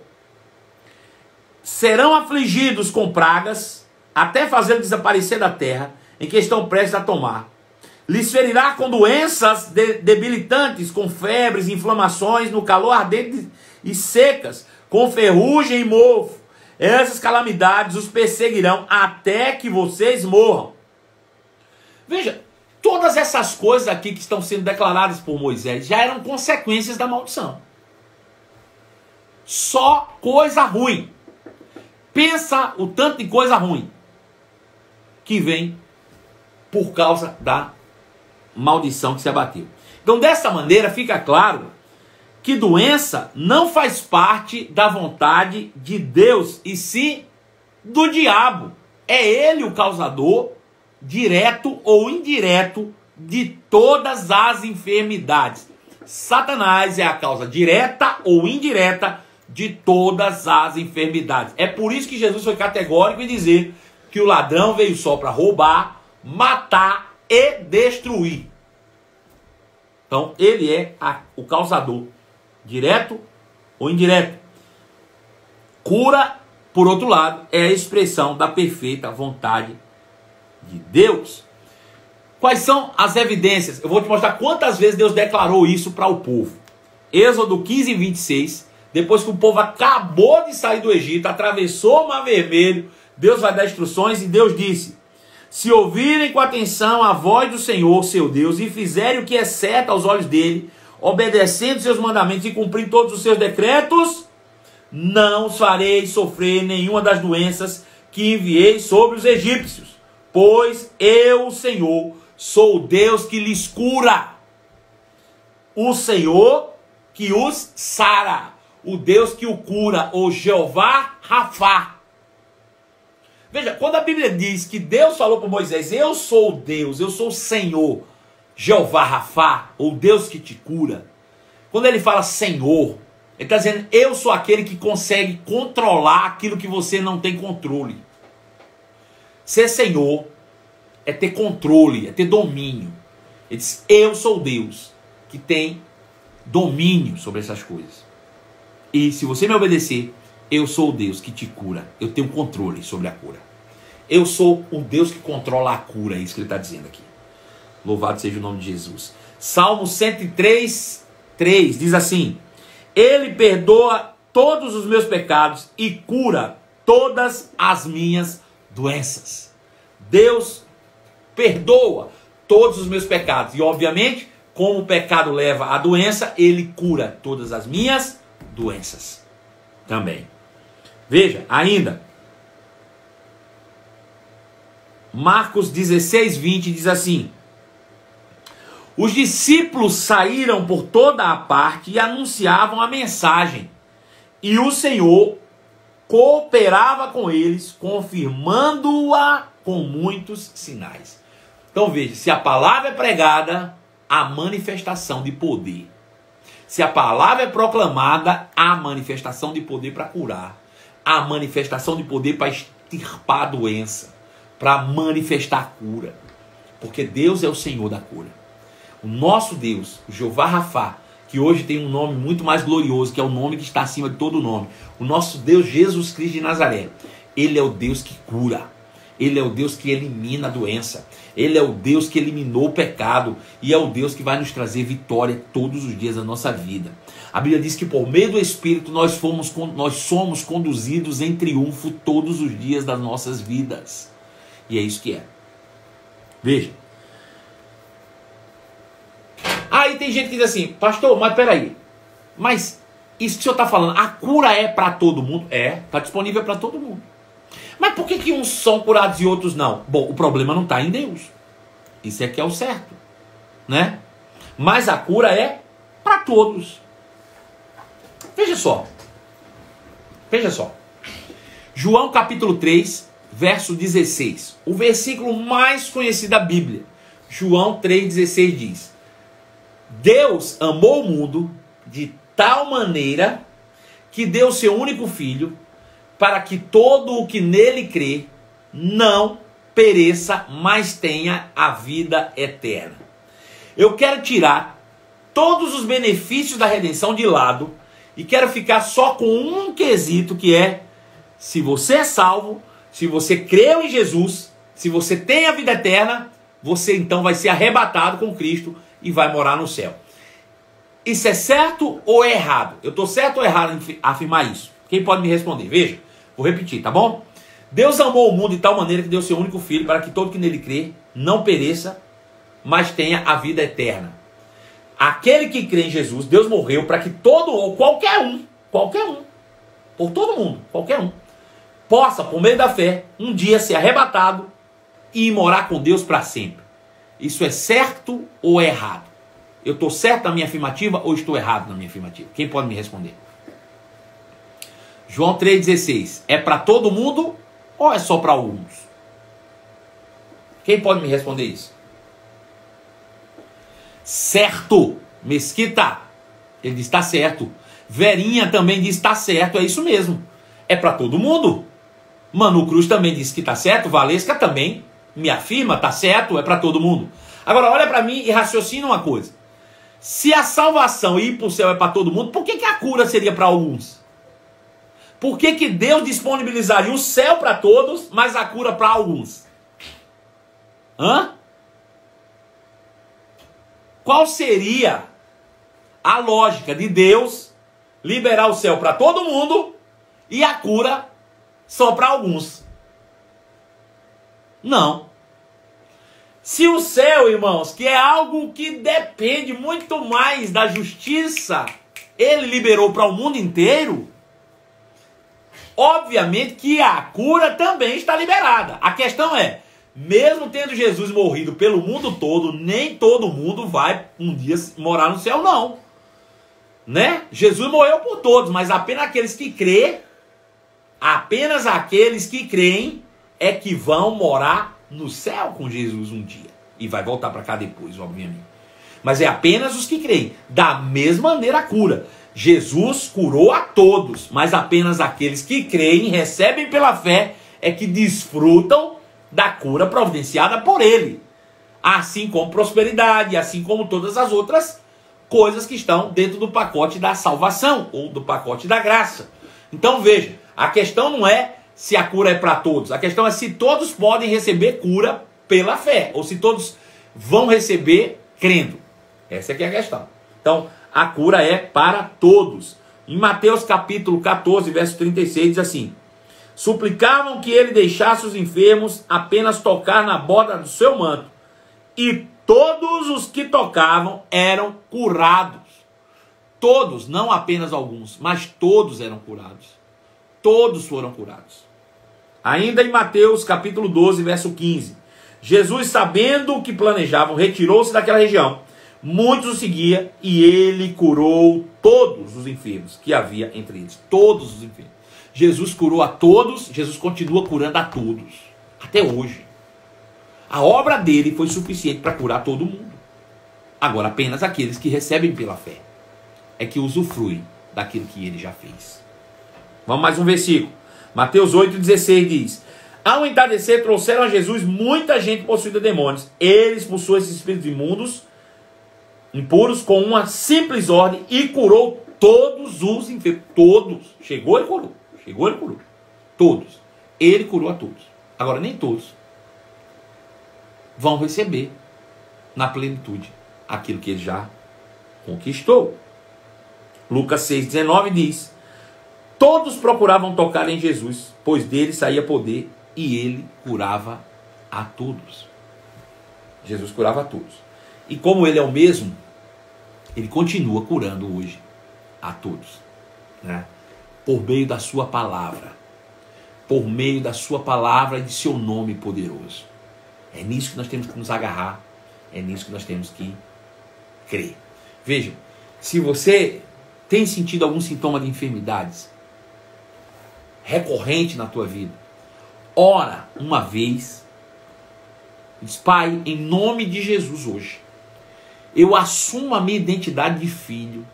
Serão afligidos com pragas, até fazê-los desaparecer da terra em que estão prestes a tomar. Lhes ferirá com doenças debilitantes, com febres, inflamações, no calor ardente e secas, com ferrugem e mofo. Essas calamidades os perseguirão até que vocês morram. Veja, todas essas coisas aqui que estão sendo declaradas por Moisés já eram consequências da maldição. Só coisa ruim. Pensa o tanto de coisa ruim que vem por causa da maldição que se abateu. Então, dessa maneira, fica claro que doença não faz parte da vontade de Deus, e sim do diabo. É ele o causador, direto ou indireto, de todas as enfermidades. Satanás é a causa direta ou indireta de todas as enfermidades. É por isso que Jesus foi categórico em dizer que o ladrão veio só para roubar, matar e destruir. Então, ele é o causador, direto ou indireto. Cura, por outro lado, é a expressão da perfeita vontade de Deus. Quais são as evidências? Eu vou te mostrar quantas vezes Deus declarou isso para o povo. Êxodo 15, 26. Depois que o povo acabou de sair do Egito, atravessou o Mar Vermelho, Deus vai dar instruções e Deus disse: se ouvirem com atenção a voz do Senhor, seu Deus, e fizerem o que é certo aos olhos dele, obedecendo seus mandamentos e cumprindo todos os seus decretos, não os farei sofrer nenhuma das doenças que enviei sobre os egípcios, pois eu, o Senhor, sou o Deus que lhes cura, o Senhor que os sara, o Deus que o cura, o Jeová Rafá. Veja, quando a Bíblia diz que Deus falou para Moisés, eu sou Deus, eu sou o Senhor, Jeová Rafá, ou Deus que te cura. Quando ele fala Senhor, ele está dizendo, eu sou aquele que consegue controlar aquilo que você não tem controle. Ser Senhor é ter controle, é ter domínio. Ele diz, eu sou Deus que tem domínio sobre essas coisas. E se você me obedecer, eu sou o Deus que te cura. Eu tenho controle sobre a cura. Eu sou o Deus que controla a cura. É isso que ele está dizendo aqui. Louvado seja o nome de Jesus. Salmo 103, 3 diz assim: Ele perdoa todos os meus pecados e cura todas as minhas doenças. Deus perdoa todos os meus pecados. E obviamente, como o pecado leva à doença, Ele cura todas as minhas doenças também. Veja, ainda, Marcos 16, 20 diz assim: os discípulos saíram por toda a parte e anunciavam a mensagem, e o Senhor cooperava com eles, confirmando-a com muitos sinais. Então veja, se a palavra é pregada, há manifestação de poder. Se a palavra é proclamada, há manifestação de poder para curar. Há manifestação de poder para extirpar a doença, para manifestar a cura. Porque Deus é o Senhor da cura. O nosso Deus, o Jeová Rafá, que hoje tem um nome muito mais glorioso, que é o nome que está acima de todo nome. O nosso Deus, Jesus Cristo de Nazaré. Ele é o Deus que cura. Ele é o Deus que elimina a doença. Ele é o Deus que eliminou o pecado. E é o Deus que vai nos trazer vitória todos os dias da nossa vida. A Bíblia diz que por meio do Espírito nós somos conduzidos em triunfo todos os dias das nossas vidas. E é isso que é. Veja. Aí tem gente que diz assim, pastor, mas peraí. Mas isso que o senhor está falando, a cura é para todo mundo? É, está disponível para todo mundo. Mas por que uns são curados e outros não? Bom, o problema não está em Deus. Isso é que é o certo, né? Mas a cura é para todos. Veja só. Veja só. João capítulo 3, verso 16. O versículo mais conhecido da Bíblia. João 3,16 diz: Deus amou o mundo de tal maneira que deu seu único filho, para que todo o que nele crê não pereça, mas tenha a vida eterna. Eu quero tirar todos os benefícios da redenção de lado e quero ficar só com um quesito, que é: se você é salvo, se você creu em Jesus, se você tem a vida eterna, você então vai ser arrebatado com Cristo e vai morar no céu. Isso é certo ou é errado? Eu estou certo ou errado em afirmar isso? Quem pode me responder? Veja. Vou repetir, tá bom? Deus amou o mundo de tal maneira que deu seu único filho, para que todo que nele crê não pereça, mas tenha a vida eterna. Aquele que crê em Jesus, Deus morreu para que todo ou qualquer um, por todo mundo, qualquer um, possa, por meio da fé, um dia ser arrebatado e morar com Deus para sempre. Isso é certo ou é errado? Eu estou certo na minha afirmativa ou estou errado na minha afirmativa? Quem pode me responder? João 3,16. É para todo mundo ou é só para alguns? Quem pode me responder isso? Certo. Mesquita, ele diz está certo. Verinha também diz está certo. É isso mesmo. É para todo mundo. Manu Cruz também diz que está certo. Valesca também me afirma, está certo, é para todo mundo. Agora olha para mim e raciocina uma coisa. Se a salvação e ir para o céu é para todo mundo, por que a cura seria para alguns? Por que Deus disponibilizaria o céu para todos, mas a cura para alguns? Hã? Qual seria a lógica de Deus liberar o céu para todo mundo e a cura só para alguns? Não. Se o céu, irmãos, que é algo que depende muito mais da justiça, ele liberou para o mundo inteiro, obviamente que a cura também está liberada. A questão é, mesmo tendo Jesus morrido pelo mundo todo, nem todo mundo vai um dia morar no céu, não. Né? Jesus morreu por todos, mas apenas aqueles que creem, apenas aqueles que creem é que vão morar no céu com Jesus um dia. E vai voltar para cá depois, obviamente. Mas é apenas os que creem. Da mesma maneira a cura. Jesus curou a todos, mas apenas aqueles que creem, recebem pela fé, é que desfrutam da cura providenciada por ele. Assim como prosperidade, assim como todas as outras coisas que estão dentro do pacote da salvação, ou do pacote da graça. Então veja, a questão não é se a cura é para todos, a questão é se todos podem receber cura pela fé, ou se todos vão receber crendo. Essa aqui é a questão. Então, a cura é para todos. Em Mateus capítulo 14, verso 36, diz assim: suplicavam que ele deixasse os enfermos apenas tocar na borda do seu manto, e todos os que tocavam eram curados. Todos, não apenas alguns, mas todos eram curados. Todos foram curados. Ainda em Mateus capítulo 12, verso 15. Jesus, sabendo o que planejavam, retirou-se daquela região. Muitos o seguiam e ele curou todos os enfermos que havia entre eles. Todos os enfermos. Jesus curou a todos, Jesus continua curando a todos. Até hoje. A obra dele foi suficiente para curar todo mundo. Agora, apenas aqueles que recebem pela fé é que usufruem daquilo que ele já fez. Vamos mais um versículo. Mateus 8,16 diz: ao entardecer, trouxeram a Jesus muita gente possuída de demônios. Ele expulsou esses espíritos imundos, impuros, com uma simples ordem e curou todos os enfermos. Todos. Chegou e curou. Chegou e curou. Todos. Ele curou a todos. Agora, nem todos vão receber na plenitude aquilo que ele já conquistou. Lucas 6,19 diz: todos procuravam tocar em Jesus, pois dele saía poder e ele curava a todos. Jesus curava a todos. E como ele é o mesmo, ele continua curando hoje a todos, né? Por meio da sua palavra. Por meio da sua palavra e de seu nome poderoso. É nisso que nós temos que nos agarrar. É nisso que nós temos que crer. Vejam, se você tem sentido algum sintoma de enfermidades recorrente na tua vida, ora uma vez. Diz: Pai, em nome de Jesus hoje, eu assumo a minha identidade de filho.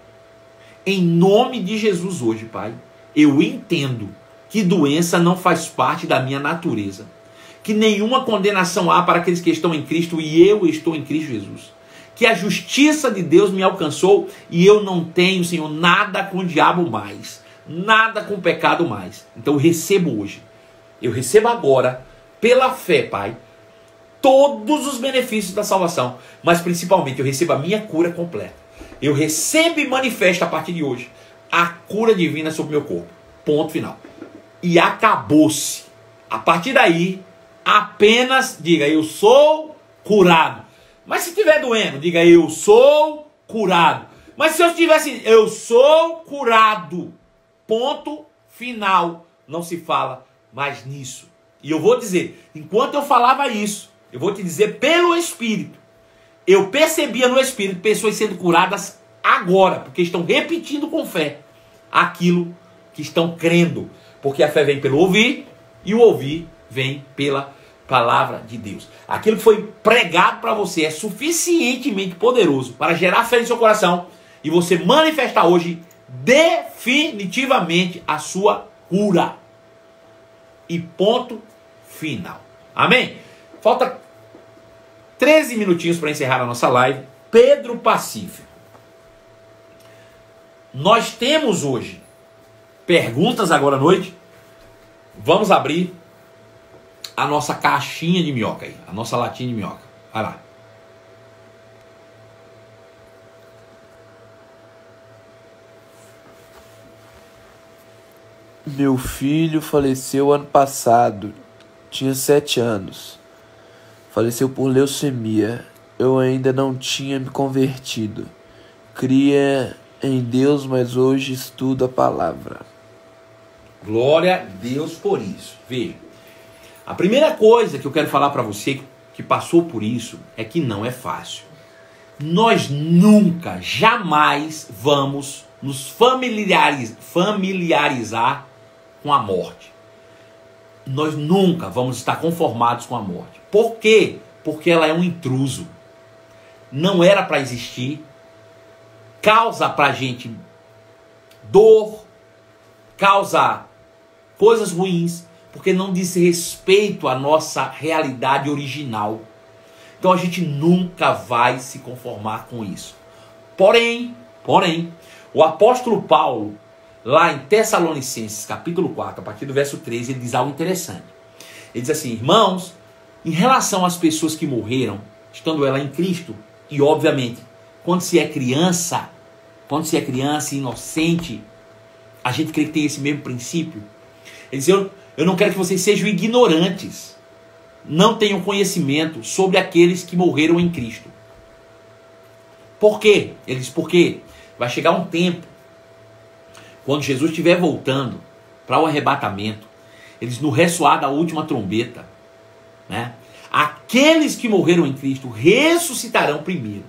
Em nome de Jesus hoje, Pai, eu entendo que doença não faz parte da minha natureza. Que nenhuma condenação há para aqueles que estão em Cristo e eu estou em Cristo Jesus. Que a justiça de Deus me alcançou e eu não tenho, Senhor, nada com o diabo mais. Nada com o pecado mais. Então eu recebo hoje. Eu recebo agora, pela fé, Pai, todos os benefícios da salvação. Mas principalmente eu recebo a minha cura completa. Eu recebo e manifesto a partir de hoje a cura divina sobre o meu corpo. Ponto final. E acabou-se. A partir daí, apenas diga: eu sou curado. Mas se estiver doendo, diga: eu sou curado. Mas se eu estivesse, eu sou curado. Ponto final. Não se fala mais nisso. E eu vou dizer, enquanto eu falava isso, eu vou te dizer pelo Espírito. Eu percebia no Espírito pessoas sendo curadas agora, porque estão repetindo com fé aquilo que estão crendo. Porque a fé vem pelo ouvir e o ouvir vem pela palavra de Deus. Aquilo que foi pregado para você é suficientemente poderoso para gerar fé em seu coração e você manifestar hoje definitivamente a sua cura. E ponto final. Amém? Falta 13 minutinhos para encerrar a nossa live. Pedro Pacífico. Nós temos hoje perguntas agora à noite. Vamos abrir a nossa caixinha de minhoca aí. A nossa latinha de minhoca. Vai lá.
Meu filho faleceu ano passado. Tinha 7 anos. faleceu por leucemia. Eu ainda não tinha me convertido. Cria em Deus, mas hoje estudo a palavra.
Glória a Deus por isso. Veja, a primeira coisa que eu quero falar para você que passou por isso é que não é fácil. Nós nunca, jamais vamos nos familiarizar com a morte. Nós nunca vamos estar conformados com a morte. Por quê? Porque ela é um intruso. Não era para existir. Causa para a gente dor, causa coisas ruins, porque não diz respeito à nossa realidade original. Então a gente nunca vai se conformar com isso. Porém, o apóstolo Paulo, lá em Tessalonicenses, capítulo 4, a partir do verso 13, ele diz algo interessante. Ele diz assim: irmãos, em relação às pessoas que morreram, estando ela em Cristo, e obviamente, quando se é criança inocente, a gente crê que tem esse mesmo princípio. Ele diz: eu não quero que vocês sejam ignorantes, não tenham conhecimento sobre aqueles que morreram em Cristo. Por quê? Ele diz: porque vai chegar um tempo, quando Jesus estiver voltando para o arrebatamento, ele diz: no ressoar da última trombeta, né, aqueles que morreram em Cristo ressuscitarão primeiro.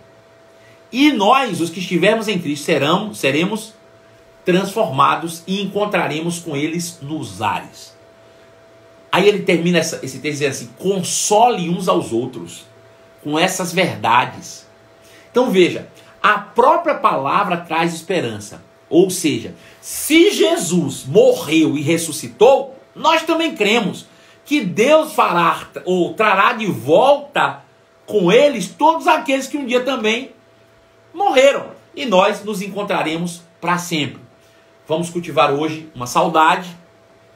E nós, os que estivermos em Cristo, seremos transformados e encontraremos com eles nos ares. Aí ele termina esse texto dizendo assim: console uns aos outros com essas verdades. Então veja, a própria palavra traz esperança. Ou seja, se Jesus morreu e ressuscitou, nós também cremos que Deus fará ou trará de volta com eles todos aqueles que um dia também morreram. E nós nos encontraremos para sempre. Vamos cultivar hoje uma saudade,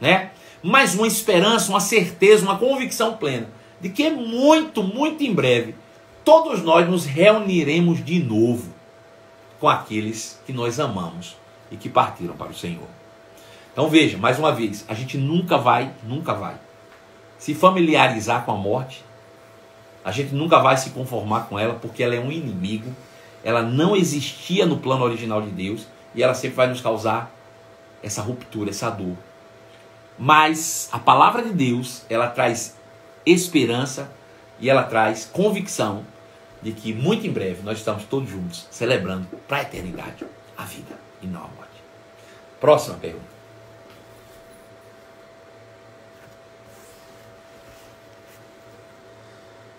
né? Mas uma esperança, uma certeza, uma convicção plena de que muito, muito em breve todos nós nos reuniremos de novo com aqueles que nós amamos e que partiram para o Senhor. Então veja, mais uma vez, a gente nunca vai se familiarizar com a morte. A gente nunca vai se conformar com ela, porque ela é um inimigo. Ela não existia no plano original de Deus e ela sempre vai nos causar essa ruptura, essa dor. Mas a palavra de Deus, ela traz esperança e ela traz convicção de que muito em breve nós estamos todos juntos celebrando para a eternidade a vida e não a morte. Próxima pergunta.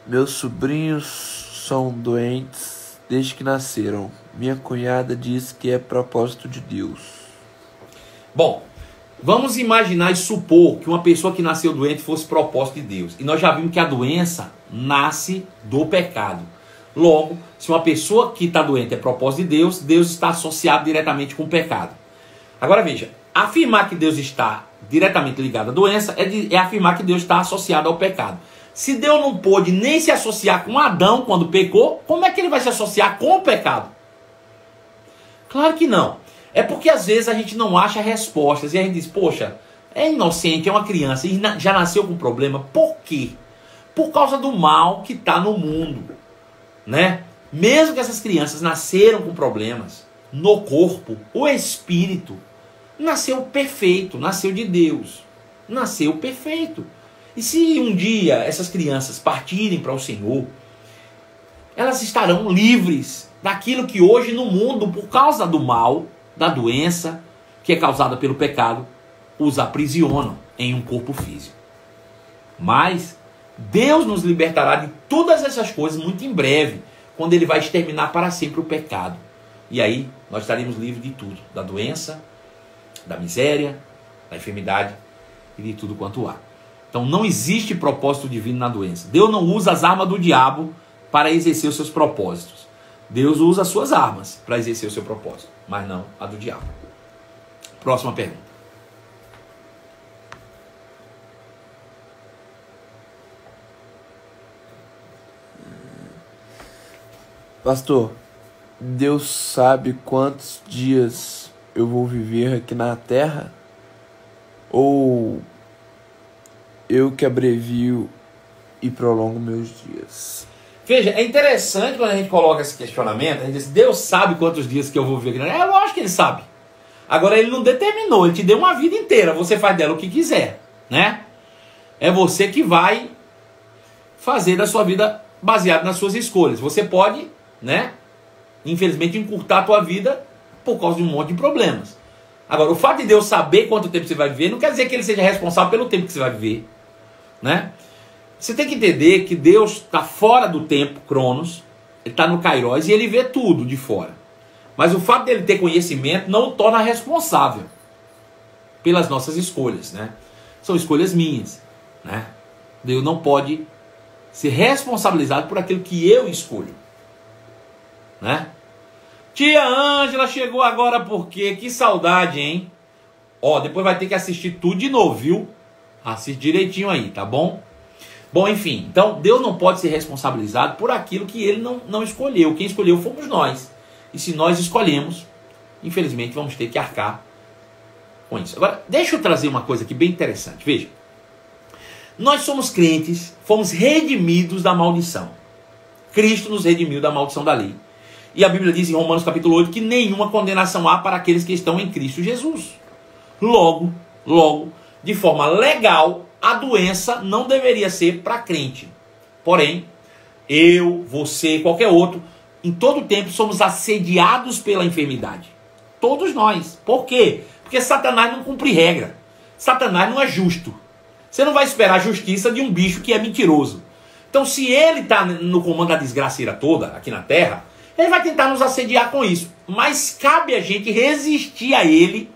Meus sobrinhos são doentes desde que nasceram. Minha cunhada diz que é propósito de Deus.
Bom, vamos imaginar e supor que uma pessoa que nasceu doente fosse propósito de Deus. E nós já vimos que a doença nasce do pecado. Logo, se uma pessoa que está doente é propósito de Deus, Deus está associado diretamente com o pecado. Agora veja, afirmar que Deus está diretamente ligado à doença é afirmar que Deus está associado ao pecado. Se Deus não pôde nem se associar com Adão quando pecou, como é que ele vai se associar com o pecado? Claro que não. É porque às vezes a gente não acha respostas e a gente diz: poxa, é inocente, é uma criança e já nasceu com problema. Por quê? Por causa do mal que está no mundo, né? Mesmo que essas crianças nasceram com problemas no corpo, o espírito nasceu perfeito, nasceu de Deus, nasceu perfeito. E se um dia essas crianças partirem para o Senhor, elas estarão livres daquilo que hoje no mundo, por causa do mal, da doença que é causada pelo pecado, os aprisionam em um corpo físico. Mas Deus nos libertará de todas essas coisas muito em breve, quando Ele vai exterminar para sempre o pecado. E aí nós estaremos livres de tudo, da doença, da miséria, da enfermidade e de tudo quanto há. Então não existe propósito divino na doença. Deus não usa as armas do diabo para exercer os seus propósitos. Deus usa as suas armas para exercer o seu propósito, mas não a do diabo. Próxima pergunta.
Pastor, Deus sabe quantos dias eu vou viver aqui na Terra? Ou eu que abrevio e prolongo meus dias.
Veja, é interessante quando a gente coloca esse questionamento, a gente diz, Deus sabe quantos dias que eu vou viver. É lógico que Ele sabe. Agora Ele não determinou, Ele te deu uma vida inteira, você faz dela o que quiser, né? É você que vai fazer da sua vida baseado nas suas escolhas. Você pode, né, infelizmente, encurtar a tua vida por causa de um monte de problemas. Agora, o fato de Deus saber quanto tempo você vai viver, não quer dizer que Ele seja responsável pelo tempo que você vai viver, né? Você tem que entender que Deus está fora do tempo, Cronos, Ele está no Kairos e Ele vê tudo de fora. Mas o fato de Ele ter conhecimento não o torna responsável pelas nossas escolhas, né? São escolhas minhas, né? Deus não pode ser responsabilizado por aquilo que eu escolho, né? Tia Ângela chegou agora por quê? Que saudade, hein? Ó, depois vai ter que assistir tudo de novo, viu? Assiste direitinho aí, tá bom? Bom, enfim, então Deus não pode ser responsabilizado por aquilo que Ele não escolheu. Quem escolheu fomos nós. E se nós escolhemos, infelizmente vamos ter que arcar com isso. Agora, deixa eu trazer uma coisa aqui bem interessante. Veja, nós somos crentes, fomos redimidos da maldição. Cristo nos redimiu da maldição da lei. E a Bíblia diz em Romanos capítulo 8 que nenhuma condenação há para aqueles que estão em Cristo Jesus. Logo, de forma legal, a doença não deveria ser para crente. Porém, eu, você, qualquer outro, em todo tempo somos assediados pela enfermidade. Todos nós. Por quê? Porque Satanás não cumpre regra. Satanás não é justo. Você não vai esperar a justiça de um bicho que é mentiroso. Então, se ele está no comando da desgraceira toda, aqui na terra, ele vai tentar nos assediar com isso. Mas cabe a gente resistir a ele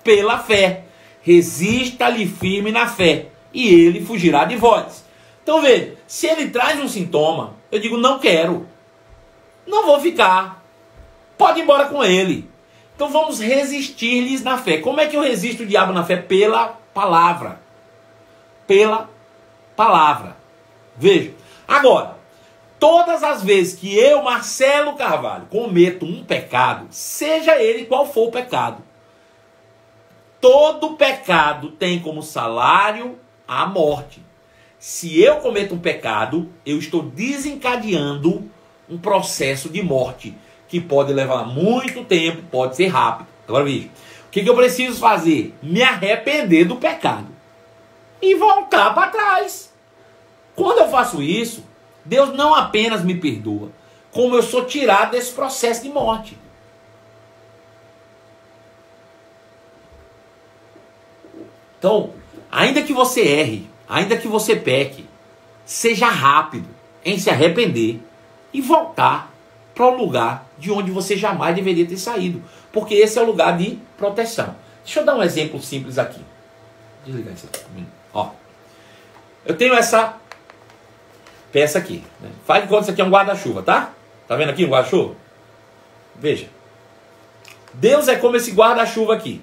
pela fé. Resista-lhe firme na fé, e ele fugirá de vós. Então veja, se ele traz um sintoma, eu digo, não quero. Não vou ficar. Pode ir embora com ele. Então vamos resistir-lhes na fé. Como é que eu resisto o diabo na fé? Pela palavra. Pela palavra. Veja. Agora, todas as vezes que eu, Marcelo Carvalho, cometo um pecado, seja ele qual for o pecado, todo pecado tem como salário a morte. Se eu cometo um pecado, eu estou desencadeando um processo de morte, que pode levar muito tempo, pode ser rápido. Agora veja, o que eu preciso fazer? Me arrepender do pecado e voltar para trás. Quando eu faço isso, Deus não apenas me perdoa, como eu sou tirado desse processo de morte. Então, ainda que você erre, ainda que você peque, seja rápido em se arrepender e voltar para o lugar de onde você jamais deveria ter saído. Porque esse é o lugar de proteção. Deixa eu dar um exemplo simples aqui. Desligar isso aqui. Ó, eu tenho essa peça aqui, né? Faz de conta que isso aqui é um guarda-chuva, tá? Tá vendo aqui um guarda-chuva? Veja. Deus é como esse guarda-chuva aqui.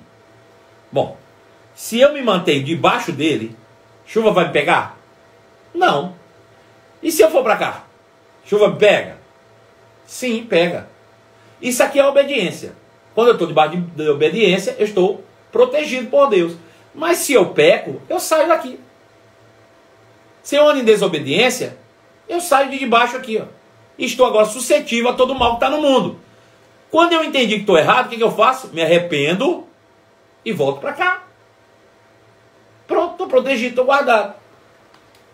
Bom, se eu me mantenho debaixo dele, chuva vai me pegar? Não. E se eu for para cá? Chuva me pega? Sim, pega. Isso aqui é obediência. Quando eu estou debaixo de obediência, eu estou protegido por Deus. Mas se eu peco, eu saio daqui. Se eu ando em desobediência, eu saio de debaixo aqui, ó. Estou agora suscetível a todo o mal que está no mundo. Quando eu entendi que estou errado, o que eu faço? Me arrependo e volto para cá. Pronto, estou protegido, estou guardado.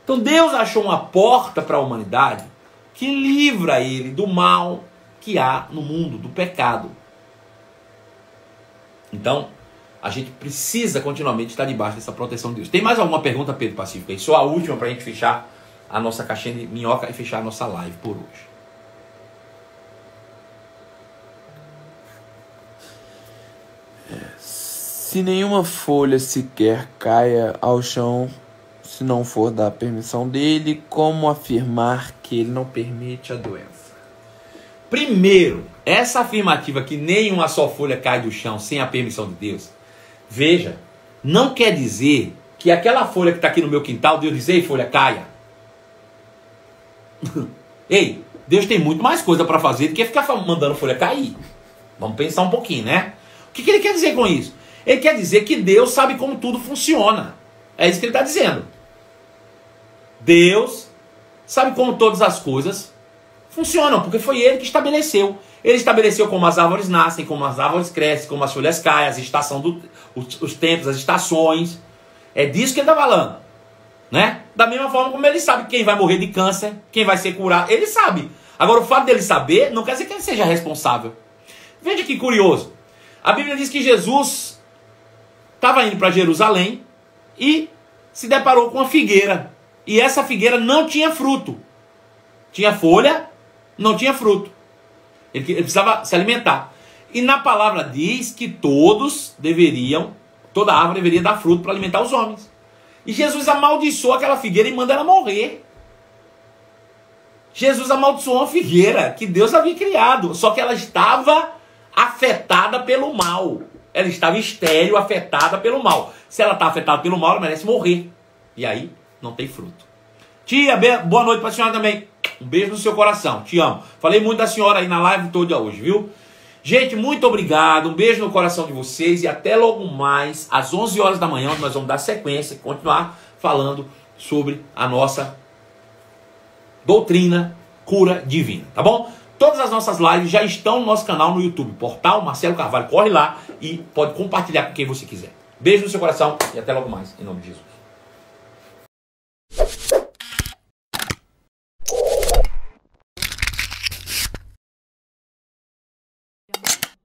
Então Deus achou uma porta para a humanidade que livra ele do mal que há no mundo, do pecado. Então, a gente precisa continuamente estar debaixo dessa proteção de Deus. Tem mais alguma pergunta, Pedro Pacífico? E só a última para a gente fechar a nossa caixinha de minhoca e fechar a nossa live por hoje.
Se nenhuma folha sequer caia ao chão, se não for da permissão dele, como afirmar que ele não permite a doença?
Primeiro, essa afirmativa que nenhuma só folha cai do chão sem a permissão de Deus, veja, não quer dizer que aquela folha que está aqui no meu quintal, Deus diz, ei, folha, caia. Ei, Deus tem muito mais coisa para fazer do que ficar mandando folha cair. Vamos pensar um pouquinho, né? O que ele quer dizer com isso? Ele quer dizer que Deus sabe como tudo funciona. É isso que ele está dizendo. Deus sabe como todas as coisas funcionam, porque foi ele que estabeleceu. Ele estabeleceu como as árvores nascem, como as árvores crescem, como as folhas caem, as estações os tempos, as estações. É disso que ele está falando, né? Da mesma forma como ele sabe quem vai morrer de câncer, quem vai ser curado, ele sabe. Agora, o fato dele saber não quer dizer que ele seja responsável. Veja que curioso. A Bíblia diz que Jesus estava indo para Jerusalém e se deparou com uma figueira. E essa figueira não tinha fruto. Tinha folha, não tinha fruto. Ele precisava se alimentar. E na palavra diz que toda árvore deveria dar fruto para alimentar os homens. E Jesus amaldiçoou aquela figueira e manda ela morrer. Jesus amaldiçoou uma figueira que Deus havia criado. Só que ela estava afetada pelo mal. Ela estava estéril, afetada pelo mal. Se ela está afetada pelo mal, ela merece morrer. E aí, não tem fruto. Tia, boa noite para a senhora também. Um beijo no seu coração, te amo. Falei muito da senhora aí na live toda hoje, viu? Gente, muito obrigado. Um beijo no coração de vocês. E até logo mais, às 11 horas da manhã, onde nós vamos dar sequência e continuar falando sobre a nossa doutrina cura divina, tá bom? Todas as nossas lives já estão no nosso canal no YouTube, Portal Marcelo Carvalho. Corre lá e pode compartilhar com quem você quiser. Beijo no seu coração e até logo mais, em nome de Jesus.